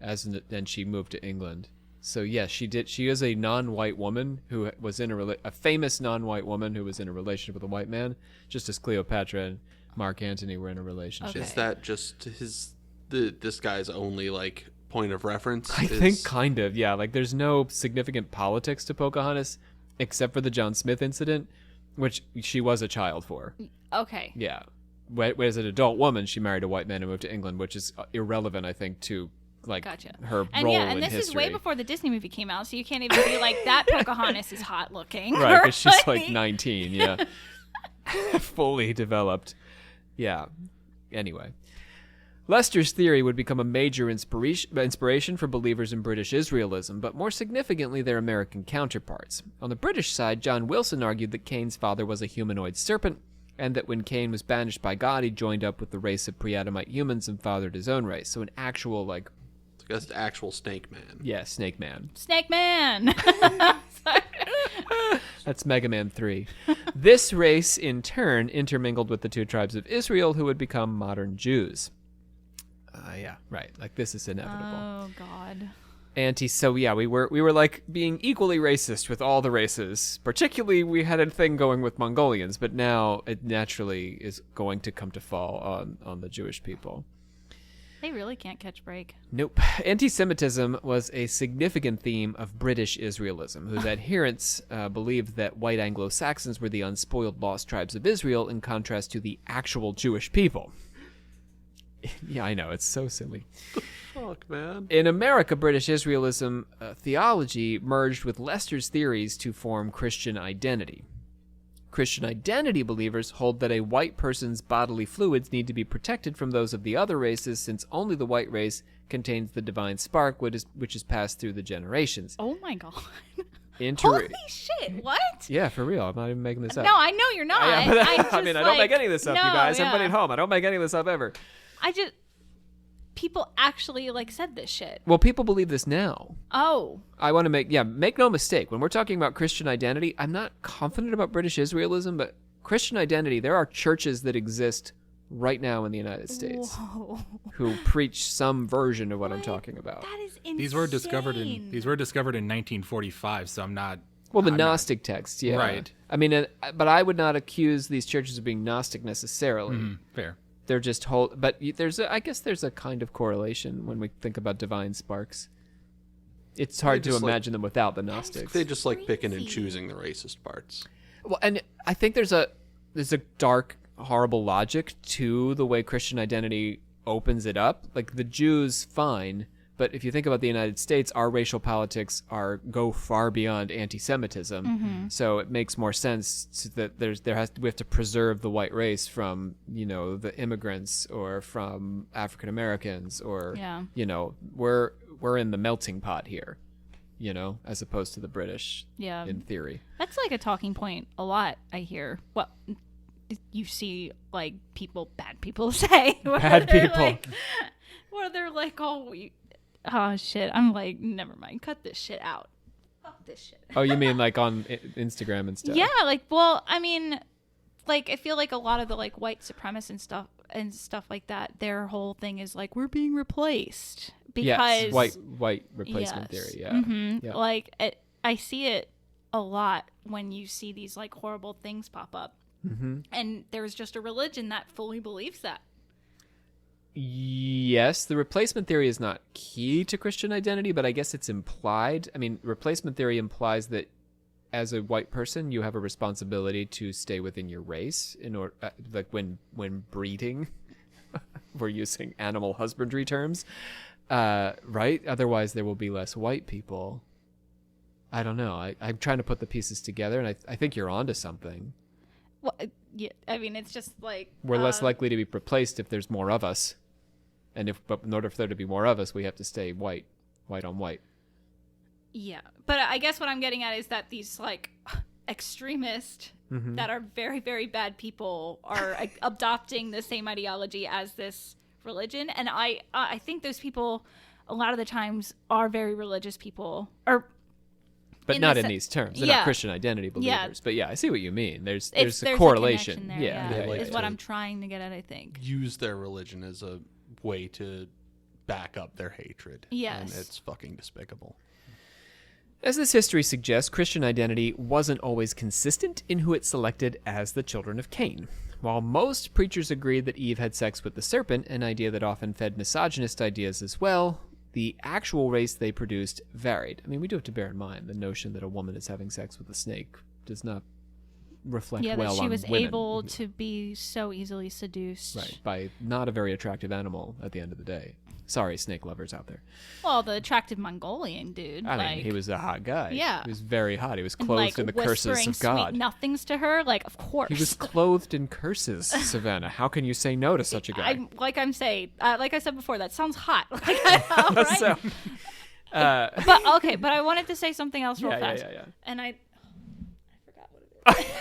and she moved to England. So yes, she did. She is a non-white woman who was in a famous non-white woman who was in a relationship with a white man, just as Cleopatra and Mark Antony were in a relationship. Okay. Is that just this guy's only like point of reference? I think kind of, yeah. Like there's no significant politics to Pocahontas except for the John Smith incident, which she was a child for. Okay. Yeah. Whereas an adult woman, she married a white man and moved to England, which is irrelevant, I think, to like Gotcha. her And role yeah, in and this history. is way before the Disney movie came out, so you can't even be like that Pocahontas is hot looking. Right, because she's like 19, yeah. Fully developed. Yeah. Anyway. Lester's theory would become a major inspiration for believers in British Israelism, but more significantly their American counterparts. On the British side, John Wilson argued that Cain's father was a humanoid serpent, and that when Cain was banished by God, he joined up with the race of pre-Adamite humans and fathered his own race. So an actual, like... That's the actual Snake Man. Yeah, Snake Man. Snake Man. Sorry. That's Mega Man 3. This race, in turn, intermingled with the two tribes of Israel, who would become modern Jews. Yeah, right. Like, this is inevitable. Oh God. So yeah, we were like being equally racist with all the races. Particularly, we had a thing going with Mongolians, but now it naturally is going to come to fall on the Jewish people. They really can't catch break. Nope. Anti-Semitism was a significant theme of British Israelism, whose adherents believed that white Anglo-Saxons were the unspoiled lost tribes of Israel in contrast to the actual Jewish people. Yeah, I know. It's so silly. Fuck, man. In America, British Israelism theology merged with Leicester's theories to form Christian identity. Christian identity believers hold that a white person's bodily fluids need to be protected from those of the other races, since only the white race contains the divine spark, which is passed through the generations. Oh my god. Holy shit, what? Yeah, for real. I'm not even making this up. No, I know you're not. Yeah, but, I I don't make any of this up, no, you guys. yeah. Everybody at home, I don't make any of this up ever. People actually said this shit. Well, people believe this now. Oh. I want to make no mistake. When we're talking about Christian identity, I'm not confident about British Israelism, but Christian identity, there are churches that exist right now in the United States who preach some version of what I'm talking about. That is insane. These were discovered in 1945, so I'm not. Well, the I'm Gnostic texts, yeah. Right. I mean, but I would not accuse these churches of being Gnostic necessarily. Fair. They're just but I guess there's a kind of correlation when we think about divine sparks. It's hard to imagine them without the Gnostics. They just like picking and choosing the racist parts. Well, and I think there's a dark, horrible logic to the way Christian identity opens it up. Like the Jews, fine, but if you think about the United States, our racial politics go far beyond anti-Semitism. So it makes more sense that we have to preserve the white race from the immigrants or from African Americans or we're in the melting pot here, as opposed to the British. Yeah. In theory, that's like a talking point a lot. I hear. Well, you see, bad people say bad people. Where they're like, oh shit, I'm like, never mind, cut this shit out. Fuck this shit. Oh, you mean like on Instagram and stuff? Yeah, I mean, I feel like a lot of the white supremacists and stuff like that, their whole thing is we're being replaced because white replacement theory. Yeah. Mm-hmm. Yeah. I see it a lot when you see these horrible things pop up, and there's just a religion that fully believes that. Yes, the replacement theory is not key to Christian identity, but I guess it's implied. I mean, replacement theory implies that as a white person, you have a responsibility to stay within your race in order, when breeding. We're using animal husbandry terms, right? Otherwise, there will be less white people. I don't know. I'm trying to put the pieces together, and I think you're onto something. Well, yeah, I mean, it's just we're less likely to be replaced if there's more of us. But in order for there to be more of us, we have to stay white on white. Yeah, but I guess what I'm getting at is that these extremists that are very, very bad people are adopting the same ideology as this religion, and I think those people a lot of the times are very religious people, but not in these terms. They're not Christian identity believers. Yeah. But yeah, I see what you mean. There's a correlation. Is what I'm trying to get at, I think. Use their religion as a way to back up their hatred. Yes. And it's fucking despicable. As this history suggests, Christian identity wasn't always consistent in who it selected as the children of Cain. While most preachers agreed that Eve had sex with the serpent, an idea that often fed misogynist ideas as well, the actual race they produced varied. I mean, we do have to bear in mind the notion that a woman is having sex with a snake does not reflect well on women. Yeah, that she was able to be so easily seduced. Right, by not a very attractive animal at the end of the day. Sorry, snake lovers out there. Well, the attractive Mongolian dude. I mean, he was a hot guy. Yeah. He was very hot. He was clothed in the curses of God. Sweet nothings to her, of course. He was clothed in curses, Savannah. How can you say no to such a guy? Like I said before, that sounds hot. Right? So, but I wanted to say something else real fast. Yeah. And I forgot what it is.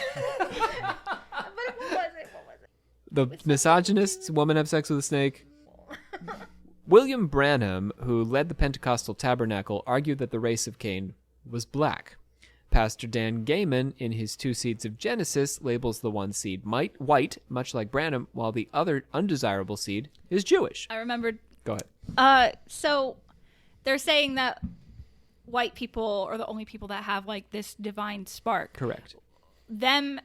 But what was it? The misogynists, woman have sex with a snake. William Branham, who led the Pentecostal Tabernacle, argued that the race of Cain was black. Pastor Dan Gayman, in his 2 Seeds of Genesis, labels the one seed white, much like Branham, while the other undesirable seed is Jewish. I remembered. Go ahead. So they're saying that white people are the only people that have this divine spark. Correct. Them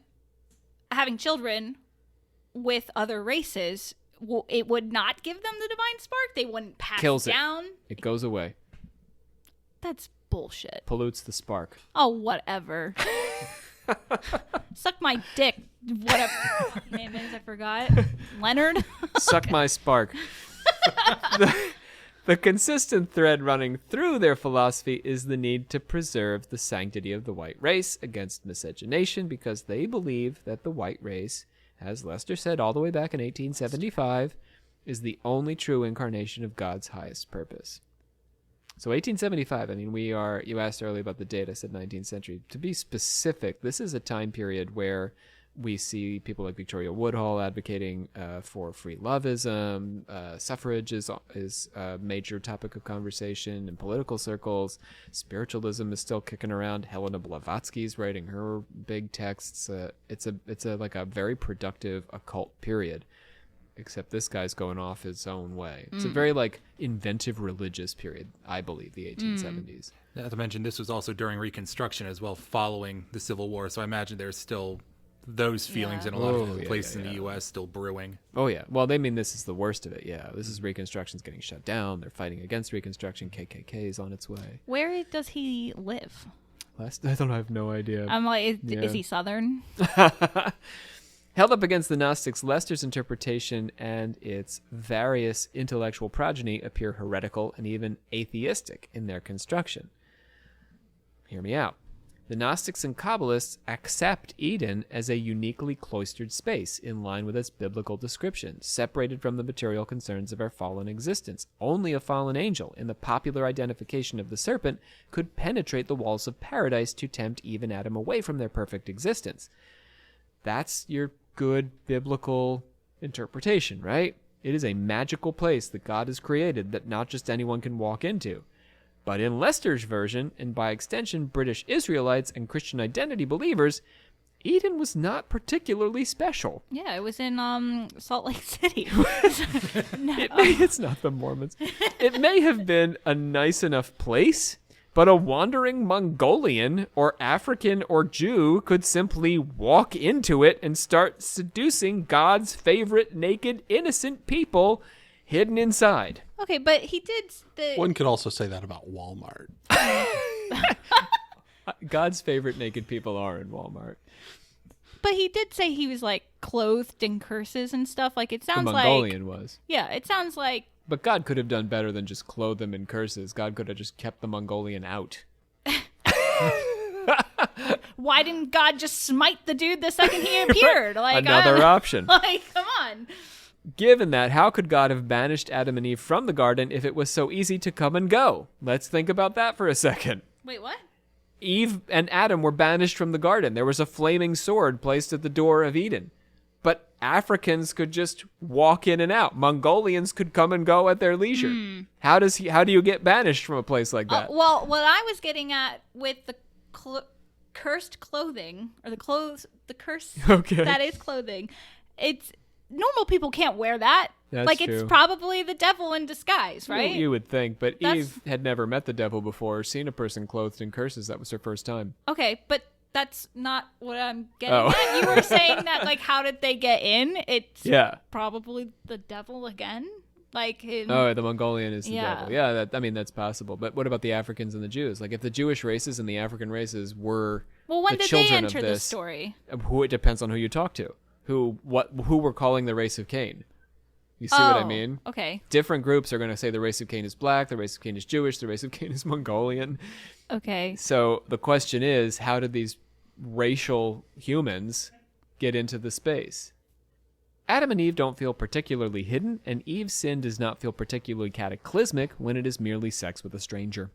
having children with other races, it would not give them the divine spark. They wouldn't pass Kills down. It goes away. That's bullshit. Pollutes the spark. Oh, whatever. Suck my dick, whatever name is, I forgot. Leonard. Suck my spark. The consistent thread running through their philosophy is the need to preserve the sanctity of the white race against miscegenation, because they believe that the white race, as Lester said all the way back in 1875, is the only true incarnation of God's highest purpose. So 1875, I mean, you asked earlier about the date, I said 19th century. To be specific, this is a time period where we see people like Victoria Woodhull advocating for free loveism. Suffrage is a major topic of conversation in political circles. Spiritualism is still kicking around. Helena Blavatsky's writing her big texts. It's a very productive occult period. Except this guy's going off his own way. It's a very inventive religious period, I believe, the 1870s. Not to mention, this was also during Reconstruction as well, following the Civil War. So I imagine there's still those feelings in a lot of places in the U.S. still brewing. Oh, yeah. Well, they mean this is the worst of it, yeah. This is Reconstruction's getting shut down. They're fighting against Reconstruction. KKK is on its way. Where does he live? I have no idea. I'm like, is he Southern? Held up against the Gnostics, Lester's interpretation and its various intellectual progeny appear heretical and even atheistic in their construction. Hear me out. The Gnostics and Kabbalists accept Eden as a uniquely cloistered space in line with its biblical description, separated from the material concerns of our fallen existence. Only a fallen angel, in the popular identification of the serpent, could penetrate the walls of paradise to tempt Eve and Adam away from their perfect existence. That's your good biblical interpretation, right? It is a magical place that God has created that not just anyone can walk into. But in Lester's version, and by extension British Israelites and Christian identity believers, Eden was not particularly special. Yeah, it was in Salt Lake City. It's not the Mormons. It may have been a nice enough place, but a wandering Mongolian or African or Jew could simply walk into it and start seducing God's favorite naked, innocent people hidden inside. Okay, but he did One could also say that about Walmart. God's favorite naked people are in Walmart. But he did say he was clothed in curses and stuff. It sounds the Mongolian was. Yeah, it sounds like. But God could have done better than just clothe them in curses. God could have just kept the Mongolian out. Why didn't God just smite the dude the second he appeared? Another option. Come on. Given that, how could God have banished Adam and Eve from the garden if it was so easy to come and go? Let's think about that for a second. Wait, what? Eve and Adam were banished from the garden. There was a flaming sword placed at the door of Eden. But Africans could just walk in and out. Mongolians could come and go at their leisure. How do you get banished from a place like that? Well, what I was getting at with the cursed clothing, or the curse that is clothing, it's normal people can't wear that. That's it's true. probably the devil in disguise, right? You would think, but Eve had never met the devil before or seen a person clothed in curses. That was her first time. Okay, but that's not what I'm getting at. You were saying that, how did they get in? It's probably the devil again. The Mongolian is the devil. Yeah, that's possible. But what about the Africans and the Jews? If the Jewish races and the African races were when the did children they enter of this, the story? It depends on who you talk to. Who we're calling the race of Cain. You see what I mean? Okay. Different groups are going to say the race of Cain is black, the race of Cain is Jewish, the race of Cain is Mongolian. Okay. So the question is, how did these racial humans get into the space? Adam and Eve don't feel particularly hidden, and Eve's sin does not feel particularly cataclysmic when it is merely sex with a stranger.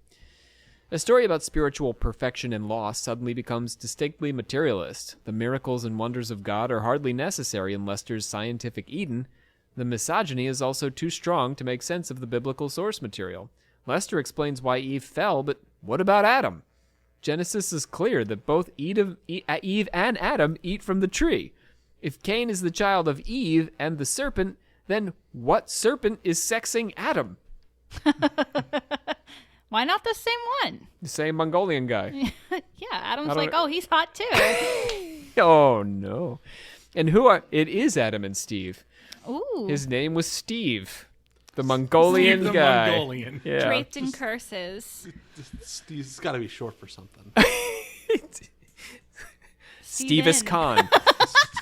A story about spiritual perfection and loss suddenly becomes distinctly materialist. The miracles and wonders of God are hardly necessary in Lester's scientific Eden. The misogyny is also too strong to make sense of the biblical source material. Lester explains why Eve fell, but what about Adam? Genesis is clear that both Eve and Adam eat from the tree. If Cain is the child of Eve and the serpent, then what serpent is sexing Adam? Why not the same one? The same Mongolian guy. Yeah, Adam's he's hot too. Oh, no. And it is Adam and Steve. Ooh. His name was Steve, the Mongolian Steve the guy. Mongolian. Yeah. Draped in curses. Steve's got to be short for something. Stevis Khan.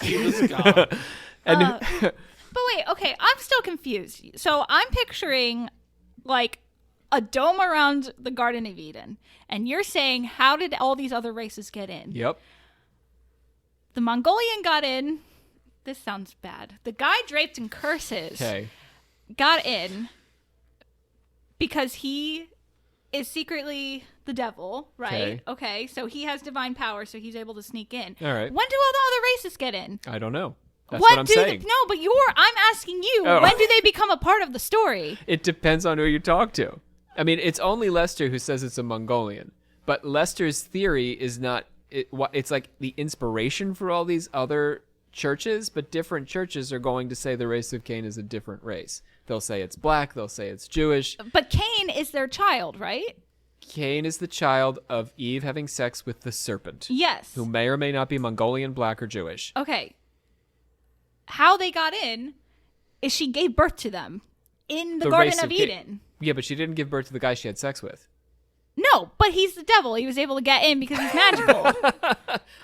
Steve is God. And But wait, okay, I'm still confused. So I'm picturing like a dome around the Garden of Eden, and you're saying how did all these other races get in? yep. The Mongolian got in. This sounds bad. The guy draped in curses Okay. got in because he is secretly the devil, right? Okay, so he has divine power, so he's able to sneak in. All right. When do all the other races get in? I don't know. That's what I'm saying. No, but I'm asking you. Oh. When do they become a part of the story? It depends on who you talk to. I mean, it's only Lester who says it's a Mongolian, but Lester's theory is not. It's like the inspiration for all these other churches, but different churches are going to say the race of Cain is a different race. They'll say it's black. They'll say it's Jewish. But Cain is their child, right? Cain is the child of Eve having sex with the serpent, Yes. who may or may not be Mongolian, black, or Jewish. Okay. How they got in is she gave birth to them in the Garden race of Cain. Eden. Yeah, but she didn't give birth to the guy she had sex with. No, but he's the devil. He was able to get in because he's magical.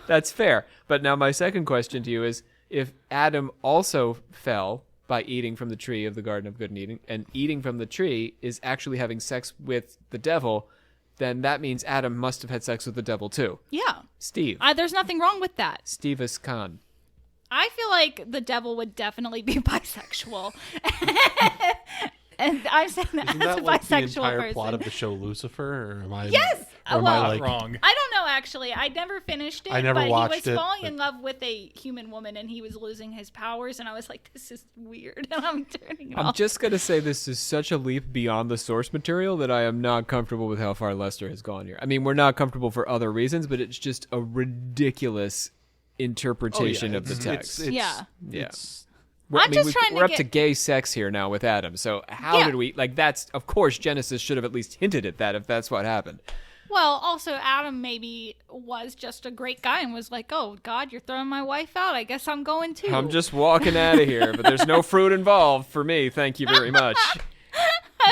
That's fair. But now my second question to you is, if Adam also fell by eating from the tree of the Garden of Good and Eating, and eating from the tree is actually having sex with the devil, then that means Adam must have had sex with the devil too. Yeah. Steve. There's nothing wrong with that. Stevis Khan. I feel like the devil would definitely be bisexual. And I'm saying that Isn't as a that like the bisexual entire person. plot of the show Lucifer? Or am I? Yes! Or am Well, I like wrong. I don't know, actually. I never finished it. I never but watched he was it, falling but- in love with a human woman, and he was losing his powers, and I was like, this is weird, and I'm turning it I'm off. just going to say this is such a leap beyond the source material that I am not comfortable with how far Lester has gone here. I mean, we're not comfortable for other reasons, but it's just a ridiculous interpretation of the text. Yeah. Yeah. It's, I'm just trying to we're up get- to gay sex here now with Adam. So how Yeah. did we, like, that's, of course, Genesis should have at least hinted at that if that's what happened. Well, also, Adam maybe was just a great guy and was like, oh, God, you're throwing my wife out. I guess I'm going too. I'm just walking out of here, but there's no fruit involved for me. Thank you very much.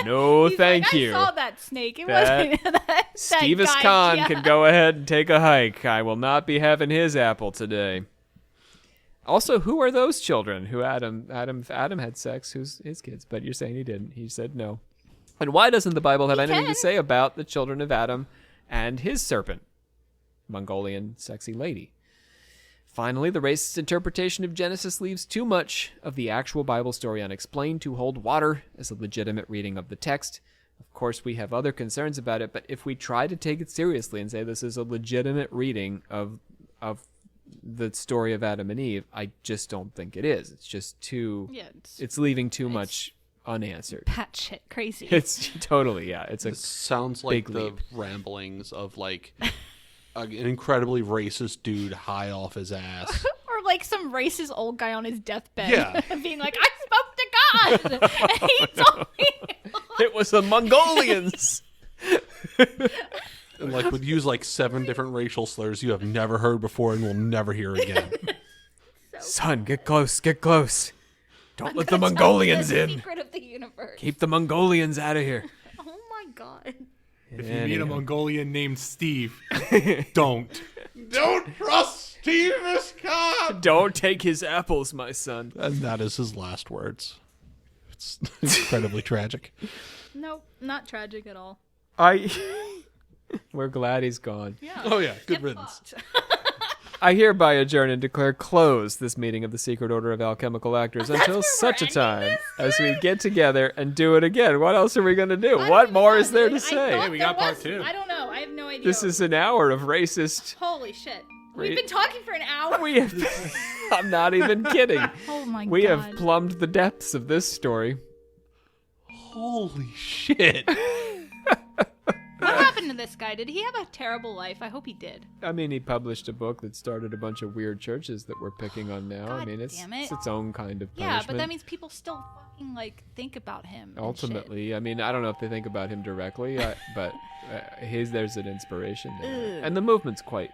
No, He's thank like, you. I saw that snake. It That- wasn't that Stevis guy, Khan yeah. can go ahead and take a hike. I will not be having his apple today. Also, who are those children who Adam had sex? Who's his kids? But you're saying he didn't. He said no. And why doesn't the Bible have anything to can. say about the children of Adam and his serpent, Mongolian sexy lady? Finally, the racist interpretation of Genesis leaves too much of the actual Bible story unexplained to hold water as a legitimate reading of the text. Of course, we have other concerns about it, but if we try to take it seriously and say this is a legitimate reading of the story of Adam and Eve, I just don't think it is. It's just too... Yeah, It's leaving too much unanswered. batshit crazy. It's totally, yeah. It's a This sounds like big the leap. ramblings of like an incredibly racist dude high off his ass. Or like some racist old guy on his deathbed Yeah. being like, I spoke to God! And he told me... It was the Mongolians. And like would use like 7 different racial slurs you have never heard before and will never hear again. Son, get close, get close. Don't let the That's Mongolians the in. secret of the universe. Keep the Mongolians out of here. Oh my God. If you meet a Anyhow. Mongolian named Steve, don't. Don't trust Steve Scott. Don't take his apples, my son. And that is his last words. It's incredibly tragic. Nope, not tragic at all. We're glad he's gone. Yeah. Oh yeah, good Get riddance. fucked. I hereby adjourn and declare closed this meeting of the Secret Order of Alchemical Actors until where such a we're time ending as we get together and do it again. What else are we going to do? I What don't more know, is there dude. to I say? thought we there got part was- 2. I don't know. I have no idea. This is an hour of racist. Holy shit. Ra- We've been talking for an hour. We have. I'm not even kidding. Oh my We God. have plumbed the depths of this story. Holy shit. What happened to this guy? Did he have a terrible life? I hope he did. I mean, he published a book that started a bunch of weird churches that we're picking on now. I God mean, it's damn it. its own kind of Yeah, punishment. but that means people still fucking like think about him. and shit. Ultimately, I mean, I don't know if they think about him directly, but there's an inspiration there. Ugh. And the movement's quite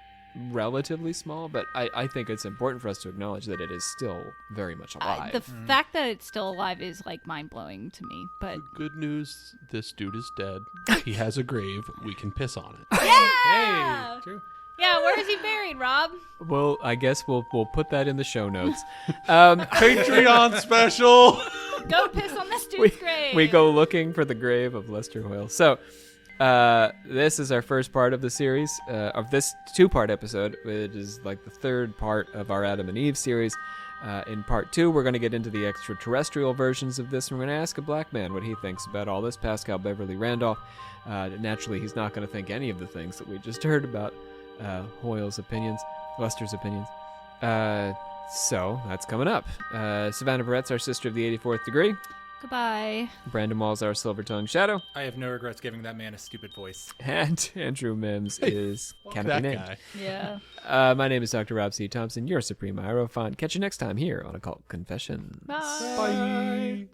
relatively small, but I think it's important for us to acknowledge that it is still very much alive. The fact that it's still alive is like mind blowing to me. But Good news, this dude is dead. He has a grave. We can piss on it. yeah, Hey, true. Yeah, where is he buried, Rob? Well, I guess we'll put that in the show notes. Patreon special. Go piss on this dude's grave. We go looking for the grave of Lester Hoyle. So, this is our first part of the series, of this 2-part episode. It is like the 3rd part of our Adam and Eve series. In part 2, we're going to get into the extraterrestrial versions of this. We're going to ask a black man what he thinks about all this. Pascal Beverly Randolph. Naturally, he's not going to think any of the things that we just heard about Hoyle's opinions, Lester's opinions. So that's coming up. Savannah Barrett's our sister of the 84th degree. Goodbye. Brandon Wall's our silver-tongued shadow. I have no regrets giving that man a stupid voice. And Andrew Mims is cannot be named. Guy. Yeah. My name is Dr. Rob C. Thompson, your Supreme Hierophant. Catch you next time here on Occult Confessions. Bye. Bye.